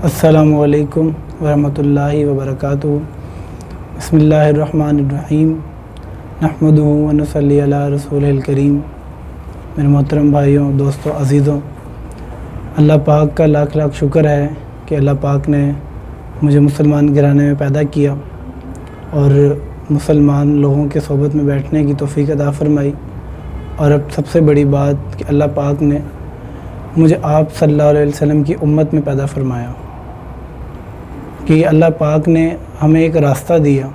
السلام علیکم ورحمۃ اللہ وبرکاتہ۔ بسم اللہ الرحمن الرحیم، نحمدہ و نصلی علی رسول الکریم۔ میرے محترم بھائیوں، دوستوں، عزیزوں، اللہ پاک کا لاکھ لاکھ شکر ہے کہ اللہ پاک نے مجھے مسلمان گھرانے میں پیدا کیا اور مسلمان لوگوں کے صحبت میں بیٹھنے کی توفیق عطا فرمائی۔ اور اب سب سے بڑی بات کہ اللہ پاک نے مجھے آپ صلی اللہ علیہ وسلم کی امت میں پیدا فرمایا، کہ اللہ پاک نے ہمیں ایک راستہ دیا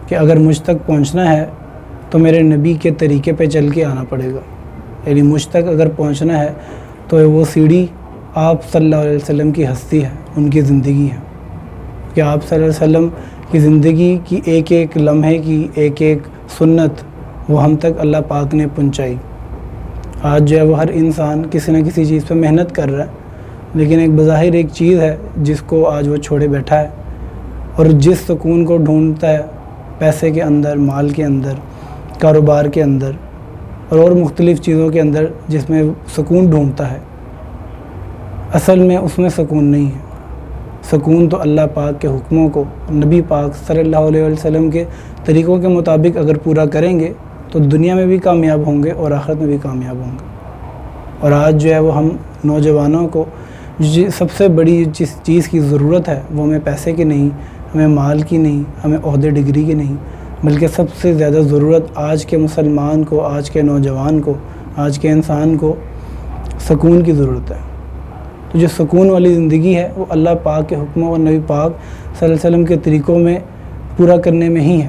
کہ اگر مجھ تک پہنچنا ہے تو میرے نبی کے طریقے پہ چل کے آنا پڑے گا۔ یعنی مجھ تک اگر پہنچنا ہے تو وہ سیڑھی آپ صلی اللہ علیہ وسلم کی ہستی ہے، ان کی زندگی ہے، کہ آپ صلی اللہ علیہ وسلم کی زندگی کی ایک ایک لمحے کی ایک ایک سنت وہ ہم تک اللہ پاک نے پہنچائی۔ آج جو ہے وہ ہر انسان کسی نہ کسی چیز پہ محنت کر رہا ہے، لیکن ایک بظاہر ایک چیز ہے جس کو آج وہ چھوڑے بیٹھا ہے، اور جس سکون کو ڈھونڈتا ہے پیسے کے اندر، مال کے اندر، کاروبار کے اندر اور مختلف چیزوں کے اندر جس میں سکون ڈھونڈتا ہے، اصل میں اس میں سکون نہیں ہے۔ سکون تو اللہ پاک کے حکموں کو، نبی پاک صلی اللہ علیہ وسلم کے طریقوں کے مطابق اگر پورا کریں گے تو دنیا میں بھی کامیاب ہوں گے اور آخرت میں بھی کامیاب ہوں گے۔ اور آج جو ہے وہ ہم نوجوانوں کو سب سے بڑی جس چیز کی ضرورت ہے وہ ہمیں پیسے کی نہیں، ہمیں مال کی نہیں، ہمیں عہدے ڈگری کی نہیں، بلکہ سب سے زیادہ ضرورت آج کے مسلمان کو، آج کے نوجوان کو، آج کے انسان کو سکون کی ضرورت ہے۔ تو جو سکون والی زندگی ہے وہ اللہ پاک کے حکموں اور نبی پاک صلی اللہ علیہ وسلم کے طریقوں میں پورا کرنے میں ہی ہے۔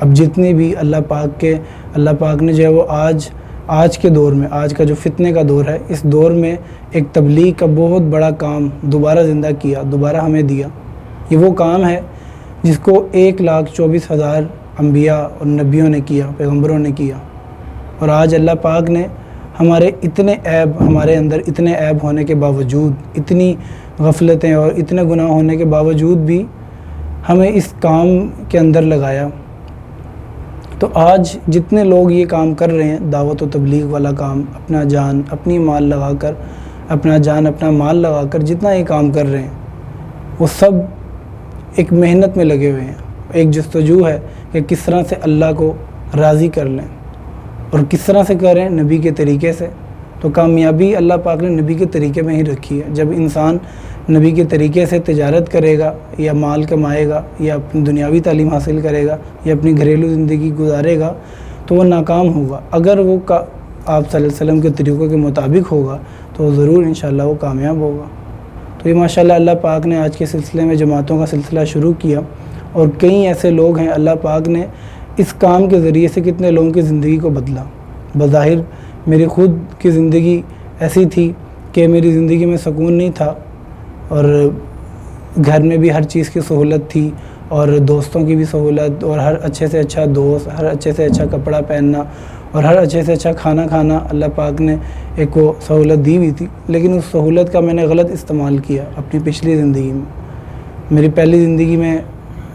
اب جتنے بھی اللہ پاک نے جو ہے وہ آج کے دور میں، آج کا جو فتنے کا دور ہے، اس دور میں ایک تبلیغ کا بہت بڑا کام دوبارہ زندہ کیا، دوبارہ ہمیں دیا۔ یہ وہ کام ہے جس کو 1,24,000 انبیاء اور نبیوں نے کیا، پیغمبروں نے کیا۔ اور آج اللہ پاک نے ہمارے اندر اتنے عیب ہونے کے باوجود، اتنی غفلتیں اور اتنے گناہ ہونے کے باوجود بھی ہمیں اس کام کے اندر لگایا۔ تو آج جتنے لوگ یہ کام کر رہے ہیں، دعوت و تبلیغ والا کام، اپنا جان اپنا مال لگا کر جتنا یہ کام کر رہے ہیں، وہ سب ایک محنت میں لگے ہوئے ہیں، ایک جستجو ہے کہ کس طرح سے اللہ کو راضی کر لیں اور کس طرح سے کریں نبی کے طریقے سے۔ تو کامیابی اللہ پاک نے نبی کے طریقے میں ہی رکھی ہے۔ جب انسان نبی کے طریقے سے تجارت کرے گا یا مال کمائے گا یا اپنی دنیاوی تعلیم حاصل کرے گا یا اپنی گھریلو زندگی گزارے گا تو وہ ناکام ہوگا۔ اگر وہ آپ صلی اللہ علیہ وسلم کے طریقوں کے مطابق ہوگا تو ضرور انشاءاللہ وہ کامیاب ہوگا۔ تو یہ ماشاءاللہ اللہ پاک نے آج کے سلسلے میں جماعتوں کا سلسلہ شروع کیا، اور کئی ایسے لوگ ہیں اللہ پاک نے اس کام کے ذریعے سے کتنے لوگوں کی زندگی کو بدلا۔ بظاہر میری خود کی زندگی ایسی تھی کہ میری زندگی میں سکون نہیں تھا، اور گھر میں بھی ہر چیز کی سہولت تھی اور دوستوں کی بھی سہولت، اور ہر اچھے سے اچھا دوست، ہر اچھے سے اچھا کپڑا پہننا اور ہر اچھے سے اچھا کھانا کھانا، اللہ پاک نے ایک وہ سہولت دی ہوئی تھی۔ لیکن اس سہولت کا میں نے غلط استعمال کیا اپنی پچھلی زندگی میں۔ میری پہلی زندگی میں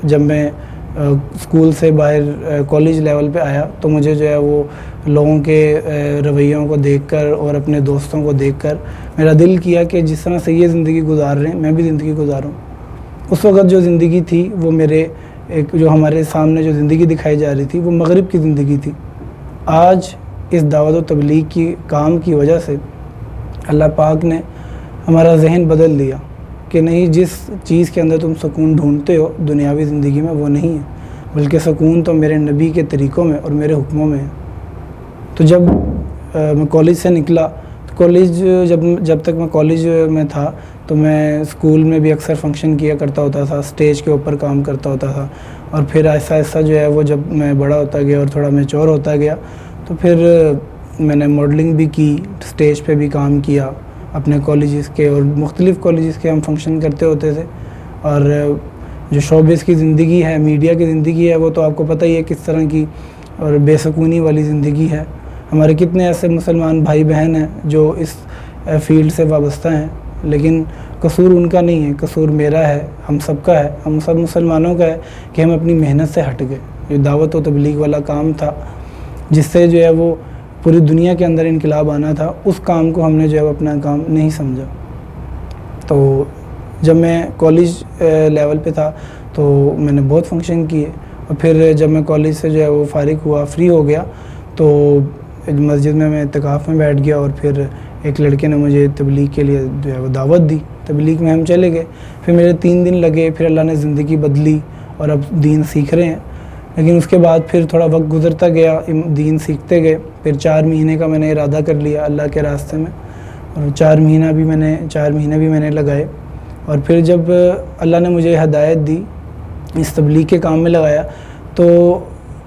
جب میں اسکول سے باہر کالج لیول پہ آیا تو مجھے جو ہے وہ لوگوں کے رویوں کو دیکھ کر اور اپنے دوستوں کو دیکھ کر میرا دل کیا کہ جس طرح سے یہ زندگی گزار رہے ہیں میں بھی زندگی گزاروں۔ اس وقت جو زندگی تھی وہ جو ہمارے سامنے جو زندگی دکھائی جا رہی تھی وہ مغرب کی زندگی تھی۔ آج اس دعوت و تبلیغ کی کام کی وجہ سے اللہ پاک نے ہمارا ذہن بدل دیا کہ نہیں، جس چیز کے اندر تم سکون ڈھونڈتے ہو دنیاوی زندگی میں وہ نہیں ہے، بلکہ سکون تو میرے نبی کے طریقوں میں اور میرے حکموں میں ہے۔ تو جب میں کالج سے نکلا، جب تک میں کالج میں تھا تو میں اسکول میں بھی اکثر فنکشن کیا کرتا ہوتا تھا، اسٹیج کے اوپر کام کرتا ہوتا تھا، اور پھر آہستہ آہستہ جو ہے وہ جب میں بڑا ہوتا گیا اور تھوڑا میچور ہوتا گیا تو پھر میں نے ماڈلنگ بھی کی، اسٹیج پہ بھی کام کیا اپنے کالجز کے، اور مختلف کالجز کے ہم فنکشن کرتے ہوتے تھے۔ اور جو شوبز کی زندگی ہے، میڈیا کی زندگی ہے، وہ تو آپ کو پتہ ہی ہے کس طرح کی اور بے سکونی والی زندگی ہے۔ ہمارے کتنے ایسے مسلمان بھائی بہن ہیں جو اس فیلڈ سے وابستہ ہیں، لیکن قصور ان کا نہیں ہے، قصور میرا ہے، ہم سب کا ہے، ہم سب مسلمانوں کا ہے کہ ہم اپنی محنت سے ہٹ گئے۔ جو دعوت و تبلیغ والا کام تھا جس سے جو ہے وہ پوری دنیا کے اندر انقلاب آنا تھا، اس کام کو ہم نے جو ہے اپنا کام نہیں سمجھا۔ تو جب میں کالج لیول پہ تھا تو میں نے بہت فنکشن کیے، اور پھر جب میں کالج سے جو ہے وہ فارغ ہوا، فری ہو گیا، تو مسجد میں اعتکاف میں بیٹھ گیا، اور پھر ایک لڑکے نے مجھے تبلیغ کے لیے جو ہے وہ دعوت دی، تبلیغ میں ہم چلے گئے۔ پھر میرے 3 دن لگے، پھر اللہ نے زندگی بدلی اور اب دین سیکھ رہے ہیں۔ لیکن اس کے بعد پھر تھوڑا وقت گزرتا گیا، دین سیکھتے گئے، پھر 4 مہینے کا میں نے ارادہ کر لیا اللہ کے راستے میں، اور 4 مہینہ بھی میں نے لگائے۔ اور پھر جب اللہ نے مجھے ہدایت دی، اس تبلیغ کے کام میں لگایا، تو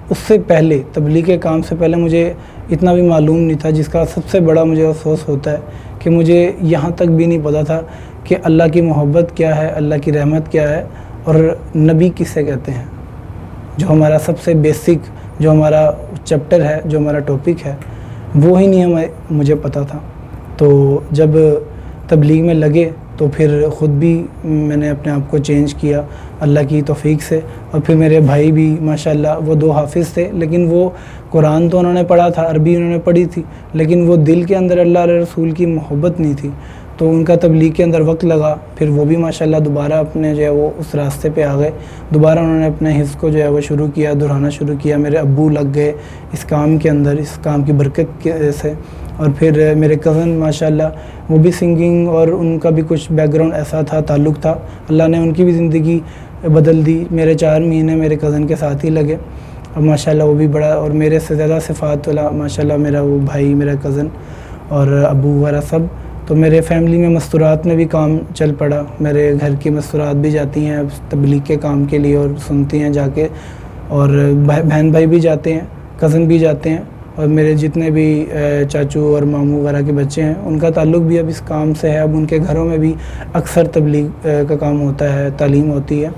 اس سے پہلے، تبلیغ کے کام سے پہلے مجھے اتنا بھی معلوم نہیں تھا، جس کا سب سے بڑا مجھے افسوس ہوتا ہے کہ مجھے یہاں تک بھی نہیں پتہ تھا کہ اللہ کی محبت کیا ہے، اللہ کی رحمت کیا ہے، اور نبی کسے کہتے ہیں، جو ہمارا سب سے بیسک، جو ہمارا چیپٹر ہے، جو ہمارا ٹاپک ہے، وہ ہی نہیں مجھے پتہ تھا۔ تو جب تبلیغ میں لگے تو پھر خود بھی میں نے اپنے آپ کو چینج کیا اللہ کی توفیق سے، اور پھر میرے بھائی بھی ماشاءاللہ، وہ 2 حافظ تھے، لیکن وہ قرآن تو انہوں نے پڑھا تھا، عربی انہوں نے پڑھی تھی، لیکن وہ دل کے اندر اللہ علیہ رسول کی محبت نہیں تھی، تو ان کا تبلیغ کے اندر وقت لگا۔ پھر وہ بھی ماشاءاللہ دوبارہ اپنے جو ہے وہ اس راستے پہ آ گئے، دوبارہ انہوں نے اپنے حفظ کو جو ہے وہ شروع کیا، دہرانا شروع کیا۔ میرے ابو لگ گئے اس کام کے اندر، اس کام کی برکت سے، اور پھر میرے کزن ماشاءاللہ وہ بھی سنگنگ، اور ان کا بھی کچھ بیک گراؤنڈ ایسا تھا، تعلق تھا، اللہ نے ان کی بھی زندگی بدل دی۔ میرے 4 مہینے میرے کزن کے ساتھ ہی لگے، اور ماشاءاللہ وہ بھی بڑا، اور میرے سے زیادہ صفات والا ماشاءاللہ میرا وہ بھائی، میرا کزن اور ابو وغیرہ سب۔ تو میرے فیملی میں مستورات میں بھی کام چل پڑا، میرے گھر کی مستورات بھی جاتی ہیں تبلیغ کے کام کے لیے، اور سنتی ہیں جا کے، اور بہن بھائی بھی جاتے ہیں، کزن بھی جاتے ہیں، اور میرے جتنے بھی چاچو اور ماموں وغیرہ کے بچے ہیں، ان کا تعلق بھی اب اس کام سے ہے۔ اب ان کے گھروں میں بھی اکثر تبلیغ کا کام ہوتا ہے، تعلیم ہوتی ہے۔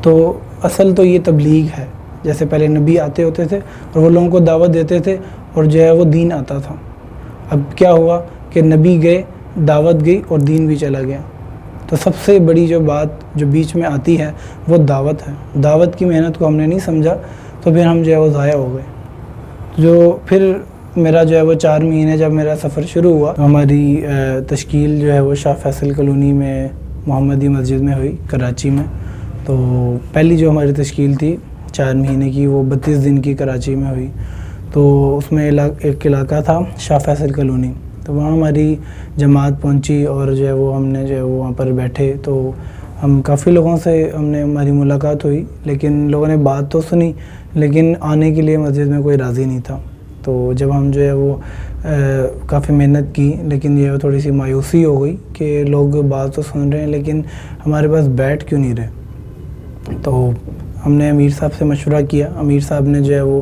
تو اصل تو یہ تبلیغ ہے، جیسے پہلے نبی آتے ہوتے تھے اور وہ لوگوں کو دعوت دیتے تھے، اور جو ہے وہ دین آتا تھا۔ اب کیا ہوا کہ نبی گئے، دعوت گئی، اور دین بھی چلا گیا۔ تو سب سے بڑی جو بات جو بیچ میں آتی ہے وہ دعوت ہے۔ دعوت کی محنت کو ہم نے نہیں سمجھا، تو پھر ہم جو ہے وہ ضائع ہو گئے۔ جو پھر میرا جو ہے وہ 4 مہینے جب میرا سفر شروع ہوا، تو ہماری تشکیل جو ہے وہ شاہ فیصل کالونی میں محمدی مسجد میں ہوئی، کراچی میں۔ تو پہلی جو ہماری تشکیل تھی 4 مہینے کی، وہ 32 دن کی کراچی میں ہوئی۔ تو اس میں ایک علاقہ تھا شاہ فیصل کالونی، تو وہاں ہماری جماعت پہنچی، اور جو ہے وہ ہم نے جو ہے وہاں پر بیٹھے، تو ہم کافی لوگوں سے ہماری ملاقات ہوئی، لیکن لوگوں نے بات تو سنی، لیکن آنے کے لیے مسجد میں کوئی راضی نہیں تھا۔ تو جب ہم جو ہے وہ کافی محنت کی، لیکن یہ تھوڑی سی مایوسی ہو گئی کہ لوگ بات تو سن رہے ہیں، لیکن ہمارے پاس بیٹھ کیوں نہیں رہے۔ تو ہم نے امیر صاحب سے مشورہ کیا، امیر صاحب نے جو ہے وہ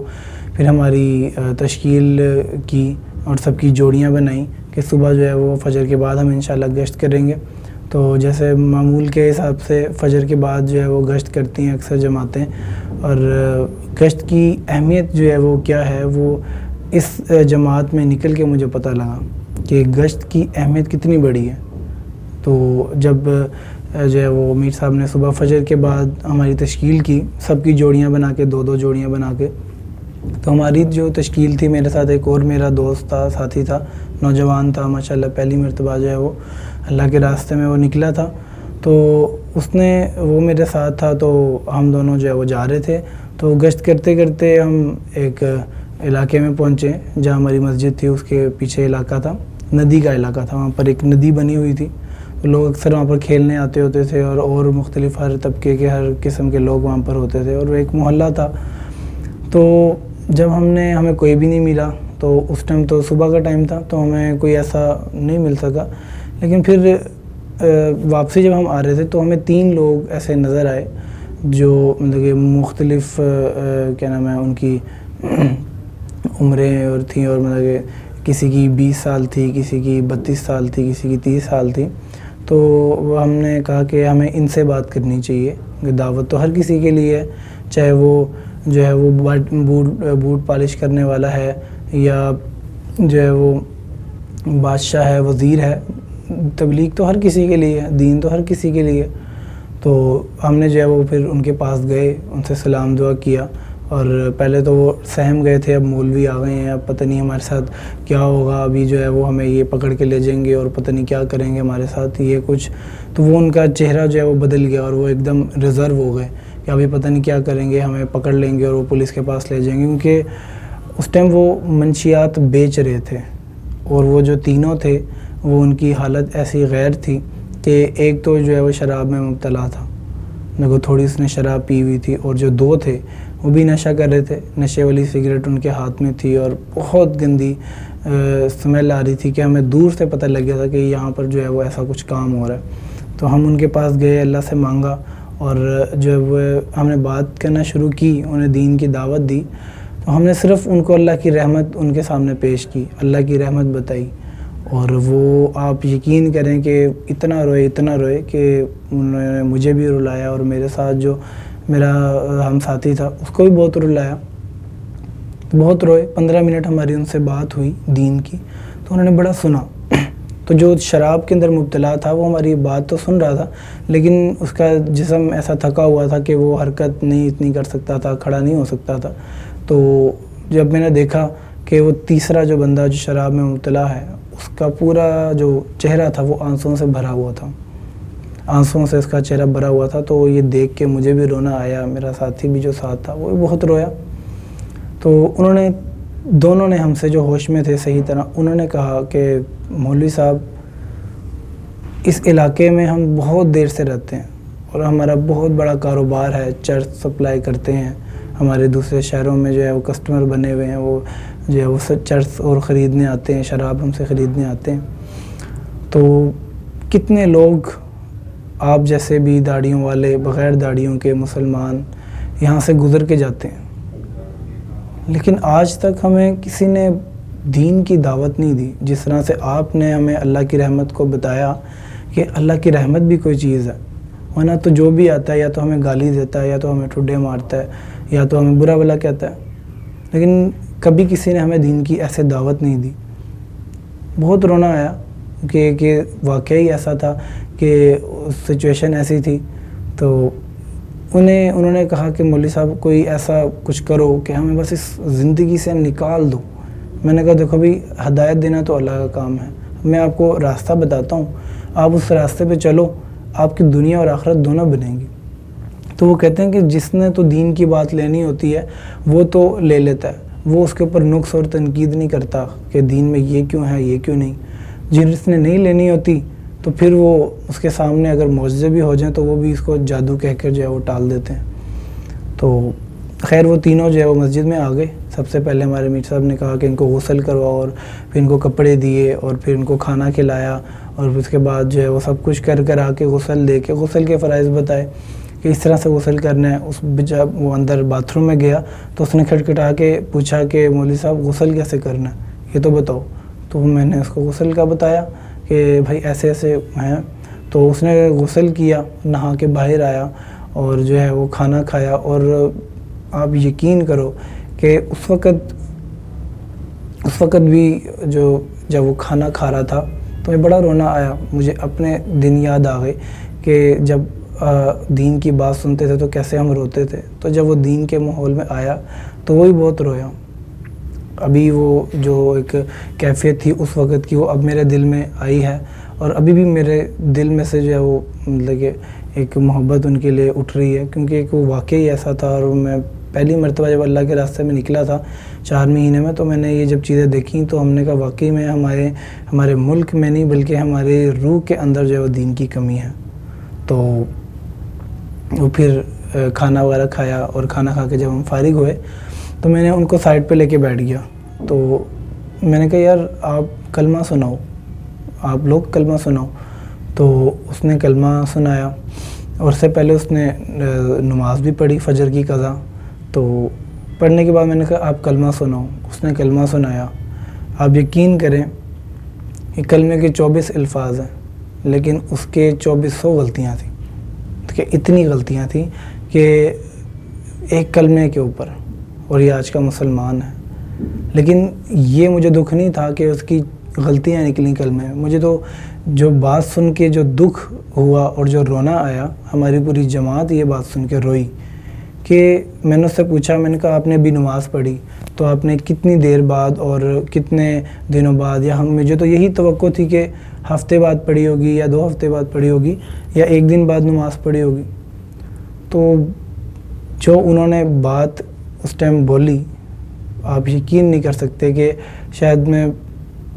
پھر ہماری تشکیل کی، اور سب کی جوڑیاں بنائیں کہ صبح جو ہے وہ فجر کے بعد ہم انشاءاللہ گشت کریں گے۔ تو جیسے معمول کے حساب سے فجر کے بعد جو ہے وہ گشت کرتی ہیں اکثر جماعتیں، اور گشت کی اہمیت جو ہے وہ کیا ہے، وہ اس جماعت میں نکل کے مجھے پتہ لگا کہ گشت کی اہمیت کتنی بڑی ہے۔ تو جب جو ہے وہ امیر صاحب نے صبح فجر کے بعد ہماری تشکیل کی، سب کی جوڑیاں بنا کے، 2 جوڑیاں بنا کے، تو ہماری جو تشکیل تھی، میرے ساتھ ایک اور میرا دوست تھا، ساتھی تھا، نوجوان تھا ماشاءاللہ، پہلی مرتبہ جو ہے وہ اللہ کے راستے میں وہ نکلا تھا، تو وہ میرے ساتھ تھا، تو ہم دونوں جو ہے وہ جا رہے تھے۔ تو گشت کرتے کرتے ہم ایک علاقے میں پہنچے جہاں ہماری مسجد تھی، اس کے پیچھے علاقہ تھا، ندی کا علاقہ تھا، وہاں پر ایک ندی بنی ہوئی تھی، تو لوگ اکثر وہاں پر کھیلنے آتے ہوتے تھے، اور مختلف ہر طبقے کے، ہر قسم کے لوگ وہاں پر ہوتے تھے، اور وہ ایک محلہ تھا۔ تو جب ہمیں کوئی بھی نہیں ملا، تو اس ٹائم تو صبح کا ٹائم تھا، تو ہمیں کوئی ایسا نہیں مل سکا، لیکن پھر واپسی جب ہم آ رہے تھے تو ہمیں 3 لوگ ایسے نظر آئے جو مطلب کہ مختلف کیا نام ہے ان کی عمریں اور تھیں، اور مطلب کہ کسی کی 20 سال تھی، کسی کی 32 سال تھی، کسی کی 30 سال تھی۔ تو ہم نے کہا کہ ہمیں ان سے بات کرنی چاہیے، کہ دعوت تو ہر کسی کے لیے ہے، چاہے وہ جو ہے وہ بوٹ پالش کرنے والا ہے، یا جو ہے وہ بادشاہ ہے، وزیر ہے، تبلیغ تو ہر کسی کے لیے ہے، دین تو ہر کسی کے لیے۔ تو ہم نے جو ہے وہ پھر ان کے پاس گئے، ان سے سلام دعا کیا، اور پہلے تو وہ سہم گئے تھے، اب مولوی آ گئے ہیں، اب پتہ نہیں ہمارے ساتھ کیا ہوگا، ابھی جو ہے وہ ہمیں یہ پکڑ کے لے جائیں گے اور پتہ نہیں کیا کریں گے ہمارے ساتھ یہ کچھ. تو وہ ان کا چہرہ جو ہے وہ بدل گیا اور وہ ایک دم ریزرو ہو گئے کہ ابھی پتہ نہیں کیا کریں گے، ہمیں پکڑ لیں گے اور وہ پولیس کے پاس لے جائیں گے. کیونکہ اس ٹائم وہ منشیات بیچ رہے تھے اور وہ جو تینوں تھے وہ ان کی حالت ایسی غیر تھی کہ ایک تو جو ہے وہ شراب میں مبتلا تھا، نہ تھوڑی اس نے شراب پی ہوئی تھی، اور جو دو تھے وہ بھی نشہ کر رہے تھے. نشے والی سگریٹ ان کے ہاتھ میں تھی اور بہت گندی سمیل آ رہی تھی کہ ہمیں دور سے پتہ لگ گیا تھا کہ یہاں پر جو ہے وہ ایسا کچھ کام ہو رہا ہے. تو ہم ان کے پاس گئے، اللہ سے مانگا اور جو ہے وہ ہم نے بات کرنا شروع کی، انہیں دین کی دعوت دی. تو ہم نے صرف ان کو اللہ کی رحمت ان کے سامنے پیش کی، اللہ کی رحمت بتائی، اور وہ آپ یقین کریں کہ اتنا روئے کہ انہوں نے مجھے بھی رلایا اور میرے ساتھ جو میرا ہم ساتھی تھا اس کو بھی بہت رلایا، بہت روئے. 15 منٹ ہماری ان سے بات ہوئی دین کی، تو انہوں نے بڑا سنا. تو جو شراب کے اندر مبتلا تھا وہ ہماری بات تو سن رہا تھا، لیکن اس کا جسم ایسا تھکا ہوا تھا کہ وہ حرکت نہیں اتنی کر سکتا تھا، کھڑا نہیں ہو سکتا تھا. تو جب میں نے دیکھا کہ وہ تیسرا جو بندہ جو شراب میں مبتلا ہے اس کا پورا جو چہرہ تھا وہ آنسوؤں سے بھرا ہوا تھا، آنسوؤں سے اس کا چہرہ بھرا ہوا تھا. تو یہ دیکھ کے مجھے بھی رونا آیا، میرا ساتھی بھی جو ساتھ تھا وہ بھی بہت رویا. تو دونوں نے ہم سے جو ہوش میں تھے صحیح طرح، انہوں نے کہا کہ مولوی صاحب اس علاقے میں ہم بہت دیر سے رہتے ہیں اور ہمارا بہت بڑا کاروبار ہے، چرچ سپلائی کرتے ہیں، ہمارے دوسرے شہروں میں جو ہے وہ کسٹمر بنے ہوئے ہیں، وہ جو ہے وہ چرچ اور خریدنے آتے ہیں، شراب ہم سے خریدنے آتے ہیں. تو کتنے لوگ آپ جیسے بھی داڑھیوں والے، بغیر داڑھیوں کے مسلمان یہاں سے گزر کے جاتے ہیں، لیکن آج تک ہمیں کسی نے دین کی دعوت نہیں دی. جس طرح سے آپ نے ہمیں اللہ کی رحمت کو بتایا کہ اللہ کی رحمت بھی کوئی چیز ہے، ورنہ تو جو بھی آتا ہے یا تو ہمیں گالی دیتا ہے، یا تو ہمیں ٹھڈے مارتا ہے، یا تو ہمیں برا بھلا کہتا ہے، لیکن کبھی کسی نے ہمیں دین کی ایسے دعوت نہیں دی. بہت رونا آیا کہ واقعی ایسا تھا کہ سچویشن ایسی تھی. تو انہوں نے کہا کہ مولوی صاحب کوئی ایسا کچھ کرو کہ ہمیں بس اس زندگی سے نکال دو. میں نے کہا دیکھو بھائی، ہدایت دینا تو اللہ کا کام ہے، میں آپ کو راستہ بتاتا ہوں، آپ اس راستے پہ چلو، آپ کی دنیا اور آخرت دونوں بنیں گی. تو وہ کہتے ہیں کہ جس نے تو دین کی بات لینی ہوتی ہے وہ تو لے لیتا ہے، وہ اس کے اوپر نقص اور تنقید نہیں کرتا کہ دین میں یہ کیوں ہے یہ کیوں نہیں. جس نے نہیں لینی ہوتی تو پھر وہ اس کے سامنے اگر معجزے بھی ہو جائیں تو وہ بھی اس کو جادو کہہ کر جو ہے وہ ٹال دیتے ہیں. تو خیر وہ تینوں جو ہے وہ مسجد میں آ گئے. سب سے پہلے ہمارے میر صاحب نے کہا کہ ان کو غسل کرواؤ، اور پھر ان کو کپڑے دیے، اور پھر ان کو کھانا کھلایا، اور پھر اس کے بعد جو ہے وہ سب کچھ کر آ کے غسل دے کے غسل کے فرائض بتائے کہ اس طرح سے غسل کرنا ہے. جب وہ اندر باتھ روم میں گیا تو اس نے کھٹکھٹا کے پوچھا کہ مولوی صاحب غسل کیسے کرنا ہے یہ تو بتاؤ. تو میں نے اس کو غسل کا بتایا کہ بھائی ایسے ایسے ہیں. تو اس نے غسل کیا، نہا کے باہر آیا اور جو ہے وہ کھانا کھایا. اور آپ یقین کرو کہ اس وقت بھی جب وہ کھانا کھا رہا تھا تو مجھے بڑا رونا آیا. مجھے اپنے دن یاد آ گئے کہ جب دین کی بات سنتے تھے تو کیسے ہم روتے تھے. تو جب وہ دین کے ماحول میں آیا تو وہی بہت رویا. ابھی وہ جو ایک کیفیت تھی اس وقت کی وہ اب میرے دل میں آئی ہے، اور ابھی بھی میرے دل میں سے جو ہے وہ مطلب کہ ایک محبت ان کے لیے اٹھ رہی ہے، کیونکہ ایک وہ واقعی ایسا تھا. اور میں پہلی مرتبہ جب اللہ کے راستے میں نکلا تھا 4 مہینے میں، تو میں نے یہ جب چیزیں دیکھیں تو ہم نے کہا واقعی میں ہمارے ملک میں نہیں بلکہ ہمارے روح کے اندر جو ہے وہ دین کی کمی ہے. تو وہ پھر کھانا وغیرہ کھایا، اور کھانا کھا کے جب ہم فارغ ہوئے تو میں نے ان کو سائڈ پہ لے کے بیٹھ گیا. تو میں نے کہا یار آپ کلمہ سناؤ، آپ لوگ کلمہ سناؤ. تو اس نے کلمہ سنایا، اور اس سے پہلے اس نے نماز بھی پڑھی فجر کی قضا. تو پڑھنے کے بعد میں نے کہا آپ کلمہ سناؤ. اس نے کلمہ سنایا. آپ یقین کریں کہ کلمے کے 24 الفاظ ہیں، لیکن اس کے 2400 غلطیاں تھیں. کہ اتنی غلطیاں تھیں کہ ایک کلمے کے اوپر، اور یہ آج کا مسلمان ہے. لیکن یہ مجھے دکھ نہیں تھا کہ اس کی غلطیاں نکلیں کلمے میں. مجھے تو جو بات سن کے جو دکھ ہوا اور جو رونا آیا، ہماری پوری جماعت یہ بات سن کے روئی کہ میں نے اس سے پوچھا، میں نے کہا آپ نے ابھی نماز پڑھی تو آپ نے کتنی دیر بعد اور کتنے دنوں بعد، یا مجھے تو یہی توقع تھی کہ ہفتے بعد پڑھی ہوگی یا 2 ہفتے بعد پڑھی ہوگی یا 1 دن بعد نماز پڑھی ہوگی. تو جو انہوں نے بات اس ٹائم بولی، آپ یقین نہیں کر سکتے کہ شاید میں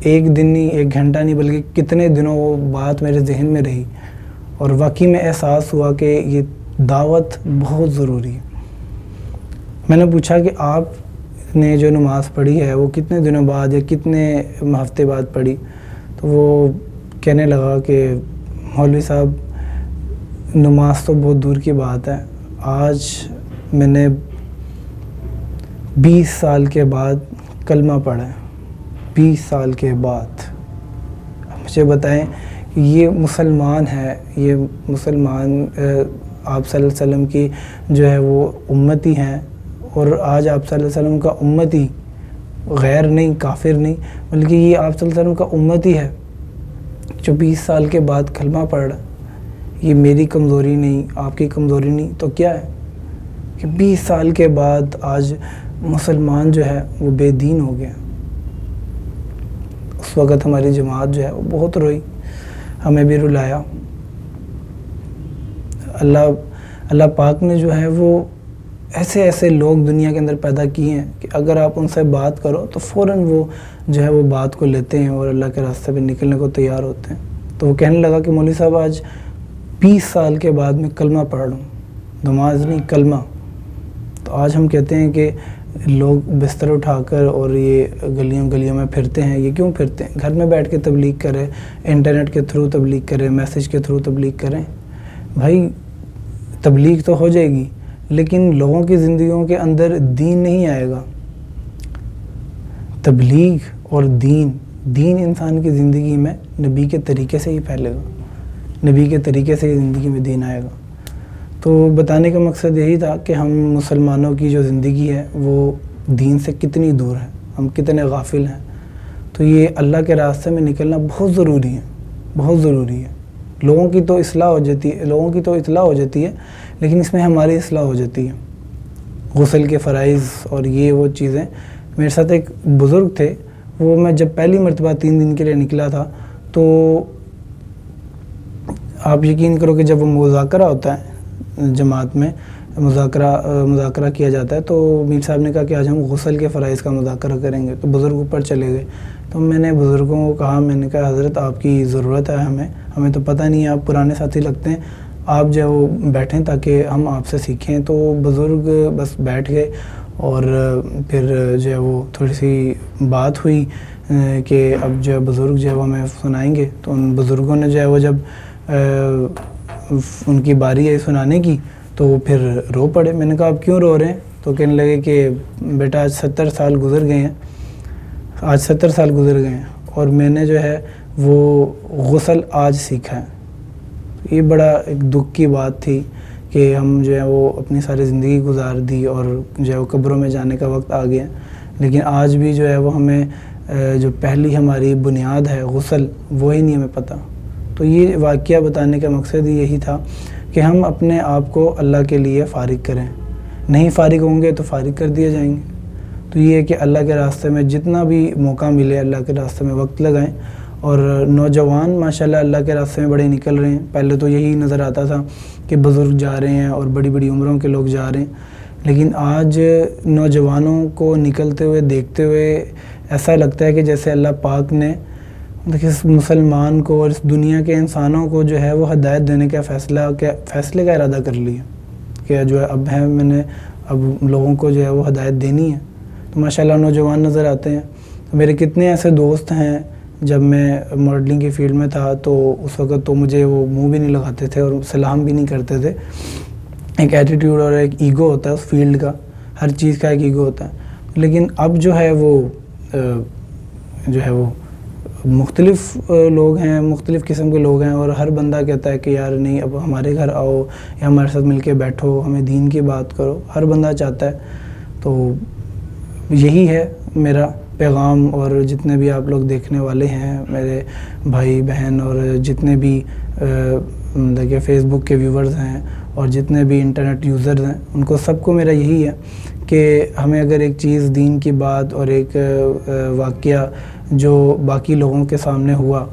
1 دن نہیں، 1 گھنٹہ نہیں، بلکہ کتنے دنوں وہ بات میرے ذہن میں رہی، اور واقعی میں احساس ہوا کہ یہ دعوت بہت ضروری ہے. میں نے پوچھا کہ آپ نے جو نماز پڑھی ہے وہ کتنے دنوں بعد یا کتنے ہفتے بعد پڑھی؟ تو وہ کہنے لگا کہ مولوی صاحب نماز تو بہت دور کی بات ہے، آج میں نے 20 سال کے بعد کلمہ پڑھا ہے. 20 سال کے بعد. مجھے بتائیں کہ یہ مسلمان ہے، یہ مسلمان آپ صلی اللہ علیہ وسلم کی جو ہے وہ امتی ہیں، اور آج آپ صلی اللہ علیہ وسلم کا امتی، غیر نہیں، کافر نہیں، بلکہ یہ آپ صلی اللہ علیہ وسلم کا امتی ہے جو 20 سال کے بعد کلمہ پڑھ رہا ہے. یہ میری کمزوری نہیں، آپ کی کمزوری نہیں، تو کیا ہے کہ 20 سال کے بعد آج مسلمان جو ہے وہ بے دین ہو گیا. اس وقت ہماری جماعت جو ہے وہ بہت روئی، ہمیں بھی رلایا. اللہ پاک نے جو ہے وہ ایسے ایسے لوگ دنیا کے اندر پیدا کیے ہیں کہ اگر آپ ان سے بات کرو تو فوراً وہ جو ہے وہ بات کو لیتے ہیں اور اللہ کے راستے پہ نکلنے کو تیار ہوتے ہیں. تو وہ کہنے لگا کہ مولوی صاحب آج 20 سال کے بعد میں کلمہ پڑھ رہا ہوں، نماز نہیں، کلمہ. تو آج ہم کہتے ہیں کہ لوگ بستر اٹھا کر اور یہ گلیوں میں پھرتے ہیں. یہ کیوں پھرتے ہیں؟ گھر میں بیٹھ کے تبلیغ کریں، انٹرنیٹ کے تھرو تبلیغ کریں، میسیج کے تھرو تبلیغ کریں. بھائی تبلیغ تو ہو جائے گی لیکن لوگوں کی زندگیوں کے اندر دین نہیں آئے گا. تبلیغ اور دین انسان کی زندگی میں نبی کے طریقے سے ہی پھیلے گا، نبی کے طریقے سے ہی زندگی میں دین آئے گا. تو بتانے کا مقصد یہی تھا کہ ہم مسلمانوں کی جو زندگی ہے وہ دین سے کتنی دور ہے، ہم کتنے غافل ہیں. تو یہ اللہ کے راستے میں نکلنا بہت ضروری ہے، بہت ضروری ہے. لوگوں کی تو اصلاح ہو جاتی ہے لیکن اس میں ہماری اصلاح ہو جاتی ہے. غسل کے فرائض اور یہ وہ چیزیں. میرے ساتھ ایک بزرگ تھے، وہ میں جب پہلی مرتبہ 3 دن کے لیے نکلا تھا تو آپ یقین کرو کہ جب وہ مذاکرہ ہوتا ہے جماعت میں، مذاکرہ کیا جاتا ہے، تو میر صاحب نے کہا کہ آج ہم غسل کے فرائض کا مذاکرہ کریں گے. تو بزرگ اوپر چلے گئے. تو میں نے بزرگوں کو کہا، میں نے کہا حضرت آپ کی ضرورت ہے ہمیں تو پتہ نہیں ہے، آپ پرانے ساتھی لگتے ہیں، آپ جو ہے وہ بیٹھیں تاکہ ہم آپ سے سیکھیں. تو بزرگ بس بیٹھ گئے اور پھر جو ہے وہ تھوڑی سی بات ہوئی کہ اب جو ہے بزرگ جو ہے وہ ہمیں سنائیں گے. تو ان بزرگوں نے جو ہے وہ جب ان کی باری آئی سنانے کی تو وہ پھر رو پڑے. میں نے کہا آپ کیوں رو رہے ہیں؟ تو کہنے لگے کہ بیٹا آج 70 سال گزر گئے ہیں اور میں نے جو ہے وہ غسل آج سیکھا ہے. یہ بڑا ایک دکھ کی بات تھی کہ ہم جو ہے وہ اپنی ساری زندگی گزار دی اور جو ہے وہ قبروں میں جانے کا وقت آ گیا، لیکن آج بھی جو ہے وہ ہمیں جو پہلی ہماری بنیاد ہے غسل، وہی نہیں ہمیں پتہ. تو یہ واقعہ بتانے کا مقصد یہی تھا کہ ہم اپنے آپ کو اللہ کے لیے فارغ کریں. نہیں فارغ ہوں گے تو فارغ کر دیے جائیں گے. تو یہ ہے کہ اللہ کے راستے میں جتنا بھی موقع ملے اللہ کے راستے میں وقت لگائیں. اور نوجوان ماشاءاللہ اللہ کے راستے میں بڑے نکل رہے ہیں. پہلے تو یہی نظر آتا تھا کہ بزرگ جا رہے ہیں اور بڑی بڑی عمروں کے لوگ جا رہے ہیں، لیکن آج نوجوانوں کو نکلتے ہوئے دیکھتے ہوئے ایسا لگتا ہے کہ جیسے اللہ پاک نے اس مسلمان کو اور اس دنیا کے انسانوں کو جو ہے وہ ہدایت دینے کا فیصلے کا ارادہ کر لیا کہ جو ہے میں نے لوگوں کو جو ہے وہ ہدایت دینی ہے. تو ماشاءاللہ نوجوان نظر آتے ہیں. میرے کتنے ایسے دوست ہیں، جب میں ماڈلنگ کی فیلڈ میں تھا تو اس وقت تو مجھے وہ منہ بھی نہیں لگاتے تھے اور سلام بھی نہیں کرتے تھے. ایک ایٹیٹیوڈ اور ایک ایگو ہوتا ہے اس فیلڈ کا، ہر چیز کا ایک ایگو ہوتا ہے. لیکن اب جو ہے وہ مختلف لوگ ہیں، مختلف قسم کے لوگ ہیں، اور ہر بندہ کہتا ہے کہ یار نہیں اب ہمارے گھر آؤ یا ہمارے ساتھ مل کے بیٹھو، ہمیں دین کی بات کرو. ہر بندہ چاہتا ہے. تو یہی ہے میرا پیغام. اور جتنے بھی آپ لوگ دیکھنے والے ہیں، میرے بھائی بہن اور جتنے بھی دیکھیں فیس بک کے ویورز ہیں، اور جتنے بھی انٹرنیٹ یوزرز ہیں ان کو سب کو میرا یہی ہے کہ ہمیں اگر ایک چیز دین کی بات اور ایک واقعہ جو باقی لوگوں کے سامنے ہوا،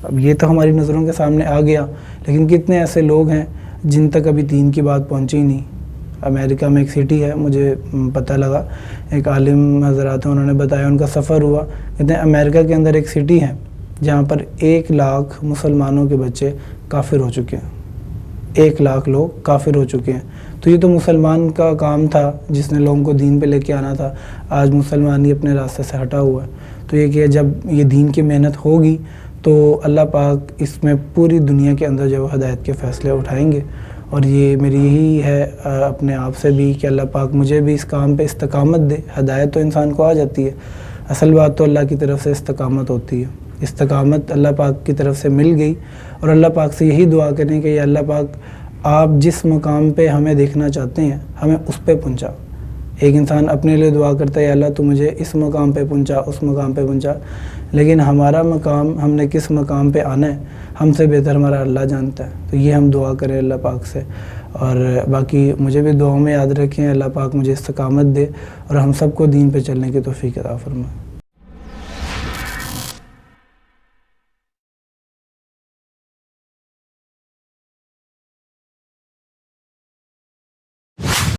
اب یہ تو ہماری نظروں کے سامنے آ گیا، لیکن کتنے ایسے لوگ ہیں جن تک ابھی دین کی بات پہنچی ہی نہیں۔ امریکہ میں ایک سٹی ہے، مجھے پتہ لگا، ایک عالم حضرات ہیں، انہوں نے بتایا ان کا سفر ہوا، کہتے ہیں امریکہ کے اندر ایک سٹی ہے جہاں پر 1 لاکھ مسلمانوں کے بچے کافر ہو چکے ہیں، 1 لاکھ لوگ کافر ہو چکے ہیں۔ تو یہ تو مسلمان کا کام تھا جس نے لوگوں کو دین پہ لے کے آنا تھا، آج مسلمان ہی اپنے راستے سے ہٹا ہوا ہے۔ تو یہ کہ جب یہ دین کی محنت ہوگی تو اللہ پاک اس میں پوری دنیا کے اندر جو ہدایت کے فیصلے اٹھائیں گے، اور یہ میری یہی ہے اپنے آپ سے بھی کہ اللہ پاک مجھے بھی اس کام پہ استقامت دے۔ ہدایت تو انسان کو آ جاتی ہے، اصل بات تو اللہ کی طرف سے استقامت ہوتی ہے۔ استقامت اللہ پاک کی طرف سے مل گئی، اور اللہ پاک سے یہی دعا کریں کہ یا اللہ پاک آپ جس مقام پہ ہمیں دیکھنا چاہتے ہیں ہمیں اس پہ پہنچا۔ ایک انسان اپنے لیے دعا کرتا ہے یا اللہ تو مجھے اس مقام پہ پہنچا، اس مقام پہ پہنچا، لیکن ہمارا مقام، ہم نے کس مقام پہ آنا ہے، ہم سے بہتر ہمارا اللہ جانتا ہے۔ تو یہ ہم دعا کریں اللہ پاک سے، اور باقی مجھے بھی دعاؤں میں یاد رکھیں، اللہ پاک مجھے استقامت دے اور ہم سب کو دین پہ چلنے کی توفیق عطا فرمائے۔